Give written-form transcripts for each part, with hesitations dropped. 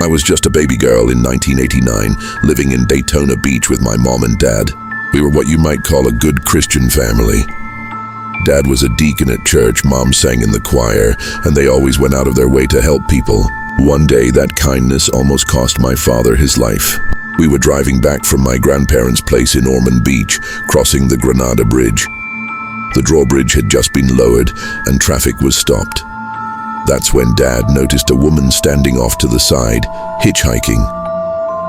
I was just a baby girl in 1989, living in Daytona Beach with my mom and dad. We were what you might call a good Christian family. Dad was a deacon at church, mom sang in the choir, and they always went out of their way to help people. One day, that kindness almost cost my father his life. We were driving back from my grandparents' place in Ormond Beach, crossing the Granada Bridge. The drawbridge had just been lowered, and traffic was stopped. That's when Dad noticed a woman standing off to the side, hitchhiking.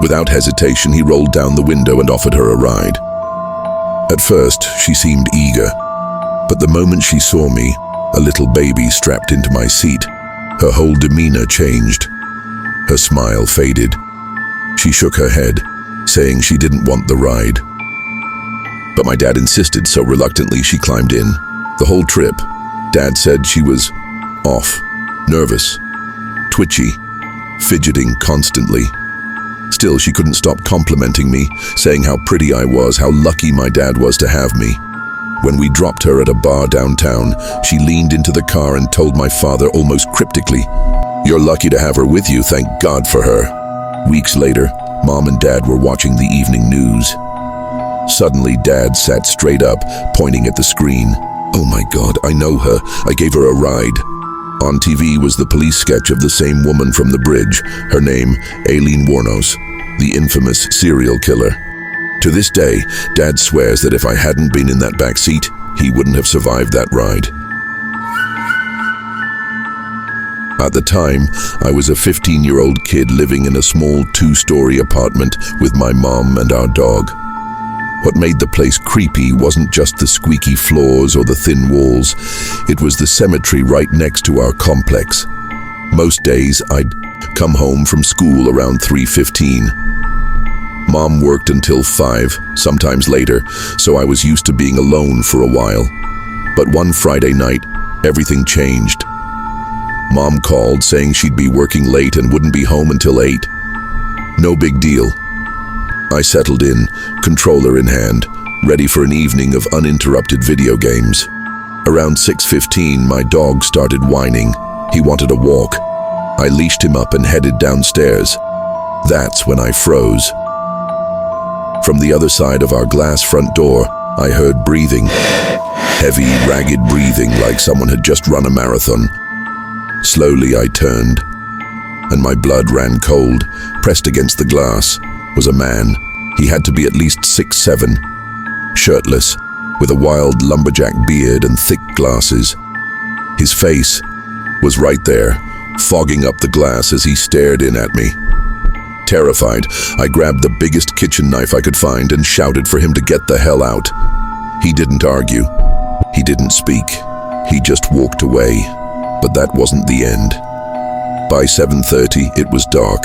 Without hesitation, he rolled down the window and offered her a ride. At first, she seemed eager, but the moment she saw me, a little baby strapped into my seat, her whole demeanor changed. Her smile faded. She shook her head, saying she didn't want the ride. But my dad insisted, so reluctantly she climbed in. The whole trip, Dad said she was off, nervous, twitchy, fidgeting constantly. Still, she couldn't stop complimenting me, saying how pretty I was, how lucky my dad was to have me. When we dropped her at a bar downtown, she leaned into the car and told my father almost cryptically, "You're lucky to have her with you, thank God for her." Weeks later, Mom and Dad were watching the evening news. Suddenly, Dad sat straight up, pointing at the screen. "Oh my God, I know her. I gave her a ride." On TV was the police sketch of the same woman from the bridge, her name Aileen Wuornos, the infamous serial killer. To this day, Dad swears that if I hadn't been in that back seat, he wouldn't have survived that ride. At the time, I was a 15-year-old kid living in a small 2-story apartment with my mom and our dog. What made the place creepy wasn't just the squeaky floors or the thin walls. It was the cemetery right next to our complex. Most days, I'd come home from school around 3:15. Mom worked until 5, sometimes later, so I was used to being alone for a while. But one Friday night, everything changed. Mom called saying she'd be working late and wouldn't be home until 8. No big deal. I settled in, controller in hand, ready for an evening of uninterrupted video games. Around 6:15, my dog started whining. He wanted a walk. I leashed him up and headed downstairs. That's when I froze. From the other side of our glass front door, I heard breathing. Heavy, ragged breathing like someone had just run a marathon. Slowly I turned, and my blood ran cold. Pressed against the glass was a man. He had to be at least 6'7", shirtless, with a wild lumberjack beard and thick glasses. His face was right there, fogging up the glass as he stared in at me. Terrified, I grabbed the biggest kitchen knife I could find and shouted for him to get the hell out. He didn't argue. He didn't speak. He just walked away. But that wasn't the end. By 7:30, it was dark,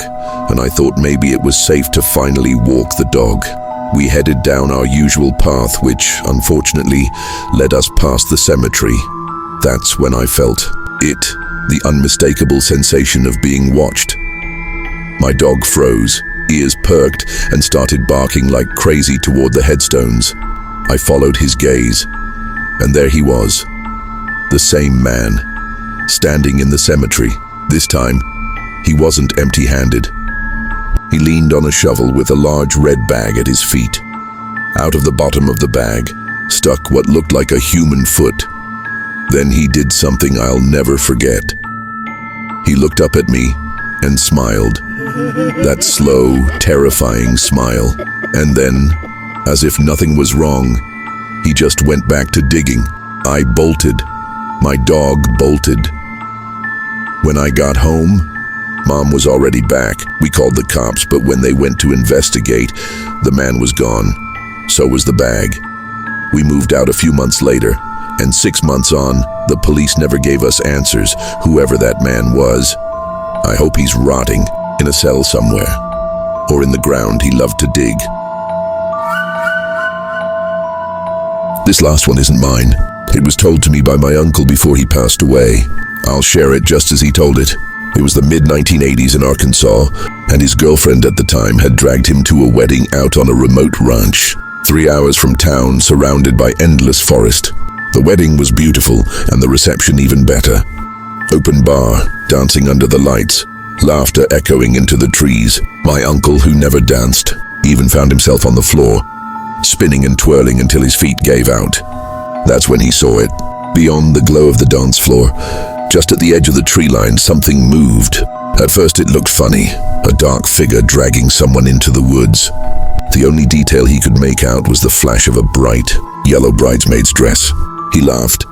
and I thought maybe it was safe to finally walk the dog. We headed down our usual path, which, unfortunately, led us past the cemetery. That's when I felt it, the unmistakable sensation of being watched. My dog froze, ears perked, and started barking like crazy toward the headstones. I followed his gaze, and there he was, the same man, standing in the cemetery. This time, he wasn't empty-handed. He leaned on a shovel with a large red bag at his feet. Out of the bottom of the bag stuck what looked like a human foot. Then he did something I'll never forget. He looked up at me and smiled. That slow, terrifying smile. And then, as if nothing was wrong, he just went back to digging. I bolted. My dog bolted. When I got home, Mom was already back. We called the cops, but when they went to investigate, the man was gone. So was the bag. We moved out a few months later, and 6 months on, the police never gave us answers, whoever that man was. I hope he's rotting in a cell somewhere, or in the ground he loved to dig. This last one isn't mine. It was told to me by my uncle before he passed away. I'll share it just as he told it. It was the mid-1980s in Arkansas, and his girlfriend at the time had dragged him to a wedding out on a remote ranch, 3 hours from town, surrounded by endless forest. The wedding was beautiful, and the reception even better. Open bar, dancing under the lights, laughter echoing into the trees. My uncle, who never danced, even found himself on the floor, spinning and twirling until his feet gave out. That's when he saw it. Beyond the glow of the dance floor, just at the edge of the tree line, something moved. At first it looked funny, a dark figure dragging someone into the woods. The only detail he could make out was the flash of a bright, yellow bridesmaid's dress. He laughed,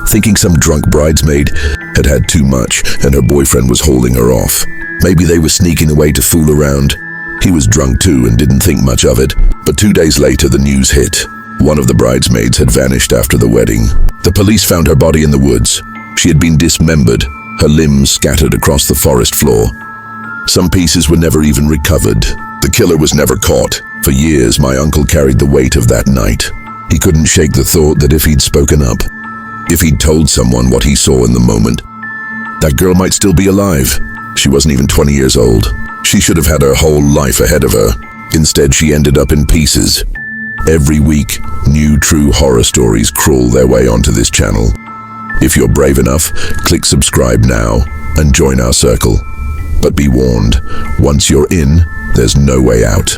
thinking some drunk bridesmaid had had too much and her boyfriend was holding her off. Maybe they were sneaking away to fool around. He was drunk too and didn't think much of it. But 2 days later, the news hit. One of the bridesmaids had vanished after the wedding. The police found her body in the woods. She had been dismembered, her limbs scattered across the forest floor. Some pieces were never even recovered. The killer was never caught. For years, my uncle carried the weight of that night. He couldn't shake the thought that if he'd spoken up, if he'd told someone what he saw in the moment, that girl might still be alive. She wasn't even 20 years old. She should have had her whole life ahead of her. Instead, she ended up in pieces. Every week, new true horror stories crawl their way onto this channel. If you're brave enough, click subscribe now and join our circle. But be warned, once you're in, there's no way out.